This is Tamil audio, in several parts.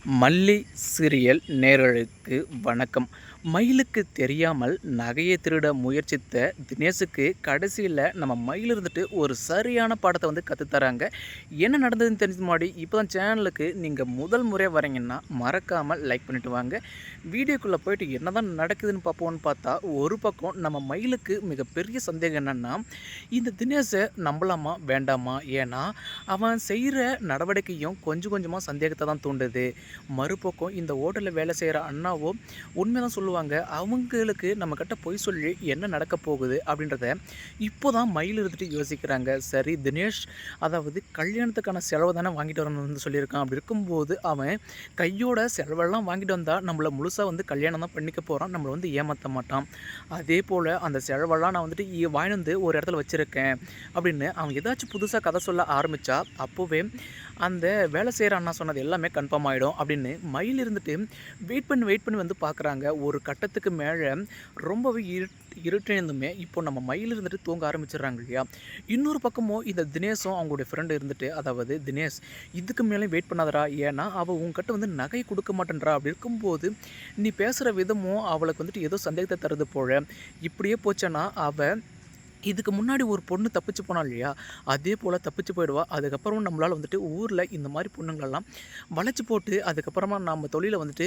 மல்லி சீரியல் நேயர்களுக்கு வணக்கம். மயிலுக்கு தெரியாமல் நகையை திருட முயற்சித்த தினேஷுக்கு கடைசியில் நம்ம மயில் இருந்துட்டு ஒரு சரியான பாடத்தை வந்து கற்றுத்தராங்க. என்ன நடந்ததுன்னு தெரிஞ்ச முன்னாடி இப்போ தான் சேனலுக்கு நீங்கள் முதல் முறையாக வரீங்கன்னா மறக்காமல் லைக் பண்ணிவிட்டு வாங்க. வீடியோக்குள்ளே போயிட்டு என்ன தான் நடக்குதுன்னு பார்ப்போன்னு பார்த்தா, ஒரு பக்கம் நம்ம மயிலுக்கு மிகப்பெரிய சந்தேகம் என்னென்னா, இந்த தினேஷை நம்பலாமா வேண்டாமா? ஏன்னா அவன் செய்கிற நடவடிக்கையும் கொஞ்சம் கொஞ்சமாக சந்தேகத்தை தான் தூண்டுது. மறுபக்கம் இந்த ஹோட்டலில் வேலை செய்கிற அண்ணாவோ உண்மை தான் சொல்லுவாங்க. அவங்களுக்கு நம்மக்கிட்ட பொய் சொல்லி என்ன நடக்க போகுது அப்படின்றத இப்போ தான் மயில் இருந்துட்டு யோசிக்கிறாங்க. சரி, தினேஷ் அதாவது கல்யாணத்துக்கான செலவு தானே வாங்கிட்டு வரணும்னு சொல்லியிருக்கான். அப்படி இருக்கும்போது அவன் கையோட செலவெல்லாம் வாங்கிட்டு வந்தால் நம்மளை முழுசாக வந்து கல்யாணம் தான் பண்ணிக்க போகிறான், நம்மளை வந்து ஏமாற்ற மாட்டான். அதே போல் அந்த செலவெல்லாம் நான் வந்துட்டு வாங்கிட்டு வந்து ஒரு இடத்துல வச்சுருக்கேன் அப்படின்னு அவன் ஏதாச்சும் புதுசாக கதை சொல்ல ஆரம்பித்தா அப்போவே அந்த வேலை செய்கிற அண்ணா சொன்னது எல்லாமே கன்ஃபார்ம் ஆகிடும் அப்படின்னு மயில் இருந்துட்டு வெயிட் பண்ணி வந்து பார்க்குறாங்க. ஒரு கட்டத்துக்கு மேலே ரொம்பவே இருட்டிருந்துமே இப்போ நம்ம மயில் இருந்துட்டு தூங்க ஆரம்பிச்சிடுறாங்க இல்லையா. இன்னொரு பக்கமும் இந்த தினேஷும் அவங்களுடைய ஃப்ரெண்டு இருந்துட்டு, அதாவது தினேஷ் இதுக்கு மேலே வெயிட் பண்ணாதரா, ஏன்னா அவள் உங்ககிட்ட வந்து நகை கொடுக்க மாட்டேன்றா. அப்படி இருக்கும்போது நீ பேசுகிற விதமும் அவளுக்கு வந்துட்டு ஏதோ சந்தேகத்தை தருது போல. இப்படியே போச்சேன்னா அவள் இதுக்கு முன்னாடி ஒரு பொண்ணு தப்பிச்சு போனா இல்லையா, அதே போல் தப்பிச்சு போயிடுவா. அதுக்கப்புறம் நம்மளால் வந்துட்டு ஊரில் இந்த மாதிரி பொண்ணுங்களெல்லாம் வளைச்சி போட்டு அதுக்கப்புறமா நம்ம தொழிலை வந்துட்டு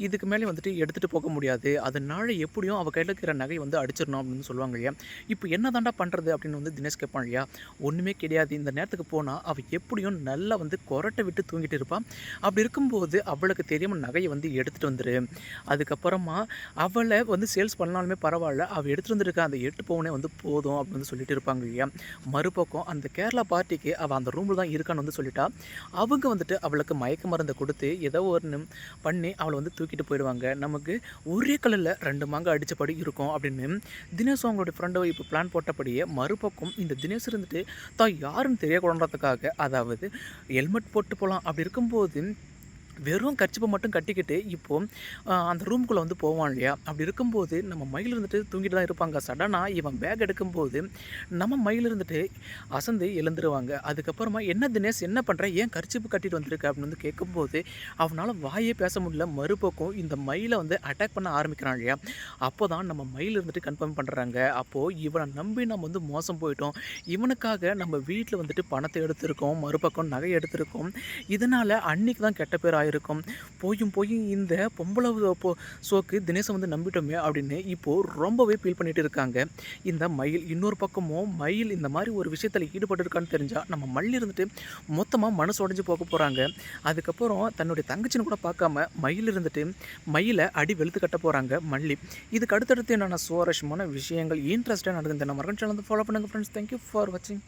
இதுக்கு மேலே வந்துட்டு எடுத்துகிட்டு போக முடியாது. அதனால எப்படியும் அவள் கையில் இருக்கிற நகை வந்து அடிச்சிடணும் அப்படின்னு சொல்லுவாங்க இல்லையா. இப்போ என்ன தாண்டா பண்ணுறது அப்படின்னு வந்து தினேஷ் கேட்பான் இல்லையா. ஒன்றுமே கிடையாது, இந்த நேரத்துக்கு போனால் அவள் எப்படியும் நல்லா வந்து கொரட்டை விட்டு தூங்கிட்டு இருப்பான். அப்படி இருக்கும்போது அவளுக்கு தெரியாமல் நகையை வந்து எடுத்துகிட்டு வந்துரு. அதுக்கப்புறமா அவளை வந்து சேல்ஸ் பண்ணாலுமே பரவாயில்ல, அவள் எடுத்துகிட்டு வந்துருக்க அந்த 8 பவுனே வந்து போதும் அப்படின்னு வந்து சொல்லிட்டு இருப்பாங்க இல்லையா. மறுபக்கம் அந்த கேரளா பார்ட்டிக்கு அவள் அந்த ரூமில் தான் இருக்கான்னு வந்து சொல்லிட்டா. அவங்க வந்துட்டு அவளுக்கு மயக்க மருந்தை கொடுத்து ஏதோ ஒரு பண்ணி அவளை வந்து தூக்கிட்டு போயிடுவாங்க. நமக்கு ஒரே கல்லில் 2 மாங்க அடித்தபடி இருக்கும் அப்படின்னு தினேஷும் அவங்களுடைய ஃப்ரெண்டை இப்போ பிளான் போட்டபடியே மறுபக்கம் இந்த தினேஷ் இருந்துட்டு தான் யாருன்னு தெரியக்கூடாதுக்காக, அதாவது ஹெல்மெட் போட்டு போகலாம். அப்படி இருக்கும்போது வெறும் கர்ச்சிப்பை மட்டும் கட்டிக்கிட்டு இப்போது அந்த ரூமுக்குள்ளே வந்து போவான் இல்லையா. அப்படி இருக்கும்போது நம்ம மயில் இருந்துட்டு தூங்கிட்டு தான் இருப்பாங்க. சடனாக இவன் பேக் எடுக்கும்போது நம்ம மயில் இருந்துட்டு அசந்து எழுந்துருவாங்க. அதுக்கப்புறமா என்ன தினேஷ் என்ன பண்ணுற, ஏன் கர்ச்சிப்பு கட்டிட்டு வந்திருக்க அப்படின்னு வந்து கேட்கும்போது அவனால் வாயே பேச முடியல. மறுபக்கம் இந்த மயிலை வந்து அட்டாக் பண்ண ஆரம்பிக்கிறான் இல்லையா. அப்போ தான் நம்ம மயில் இருந்துட்டு கன்ஃபார்ம் பண்ணுறாங்க. அப்போது இவனை நம்பி நம்ம வந்து மோசம் போயிட்டோம், இவனுக்காக நம்ம வீட்டில் வந்துட்டு பணத்தை எடுத்திருக்கோம், மறுபக்கம் நகை எடுத்திருக்கோம், இதனால் அன்னைக்கு தான் கெட்ட பேர் இருக்கும். போய் இந்த பொம்பளை ஷோக்கு தினேஷை வந்து நம்பிட்டோமே அப்படின்னு இப்போது ரொம்பவே ஃபீல் பண்ணிட்டு இருக்காங்க இந்த மயில். இன்னொரு பக்கமும் மயில் இந்த மாதிரி ஒரு விஷயத்தில் ஈடுபட்டு இருக்கான்னு தெரிஞ்சால் நம்ம மல்லி இருந்துட்டு மொத்தமாக மனசு உடஞ்சி போக போகிறாங்க. அதுக்கப்புறம் தன்னுடைய தங்கச்சின்னு கூட பார்க்காம மயில் இருந்துட்டு மயிலை அடி வெளுத்து கட்ட போகிறாங்க மல்லி. இதுக்கு அடுத்தடுத்து என்னென்ன சுவாரஸ்யமான விஷயங்கள் இன்ட்ரெஸ்டாக நடக்குது நம்ம மறக்காம சேனல் வந்து ஃபாலோ பண்ணுங்கள் ஃப்ரெண்ட்ஸ். தேங்க்யூ ஃபார் வாட்சிங்.